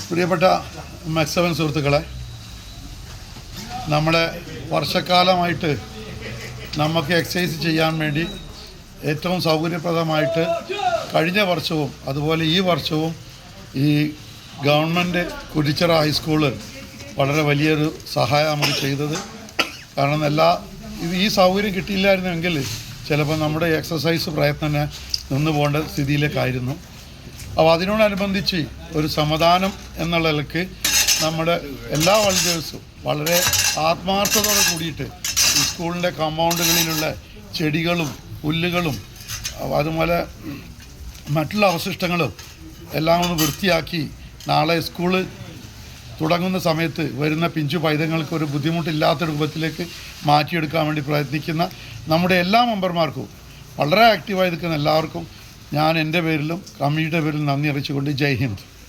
പ്രിയപ്പെട്ട മാക്സവൻ സുഹൃത്തുക്കളെ, നമ്മുടെ വർഷക്കാലമായിട്ട് നമുക്ക് എക്സസൈസ് ചെയ്യാൻ വേണ്ടി ഏറ്റവും സൗകര്യപ്രദമായിട്ട് കഴിഞ്ഞ വർഷവും അതുപോലെ ഈ വർഷവും ഈ ഗവൺമെൻറ് കുരിച്ചിറ ഹൈസ്കൂള് വളരെ വലിയൊരു സഹായം നമുക്ക് ചെയ്തത്. കാരണം ഈ സൗകര്യം കിട്ടിയില്ലായിരുന്നെങ്കിൽ ചിലപ്പോൾ നമ്മുടെ എക്സസൈസ് പ്രയത്നം നിന്ന് പോകേണ്ട സ്ഥിതിയിലേക്കായിരുന്നു. അപ്പോൾ അതിനോടനുബന്ധിച്ച് ഒരു സമാധാനം എന്നുള്ള നിലക്ക് നമ്മുടെ എല്ലാ വളണ്ടിയേഴ്സും വളരെ ആത്മാർത്ഥതയോടെ കൂടിയിട്ട് ഈ സ്കൂളിൻ്റെ കോമ്പൗണ്ടുകളിലുള്ള ചെടികളും പുല്ലുകളും അതുപോലെ മറ്റുള്ള അവശിഷ്ടങ്ങളും എല്ലാം ഒന്ന് വൃത്തിയാക്കി നാളെ സ്കൂള് തുടങ്ങുന്ന സമയത്ത് വരുന്ന പിഞ്ചു പൈതങ്ങൾക്ക് ഒരു ബുദ്ധിമുട്ടില്ലാത്ത രൂപത്തിലേക്ക് മാറ്റിയെടുക്കാൻ വേണ്ടി പ്രയത്നിക്കുന്ന നമ്മുടെ എല്ലാ മെമ്പർമാർക്കും വളരെ ആക്റ്റീവായി നിൽക്കുന്ന എല്ലാവർക്കും ഞാൻ എൻ്റെ പേരിലും കമ്മിറ്റിയുടെ പേരിലും നന്ദി അറിയിച്ചുകൊണ്ട് ജയ് ഹിന്ദ്.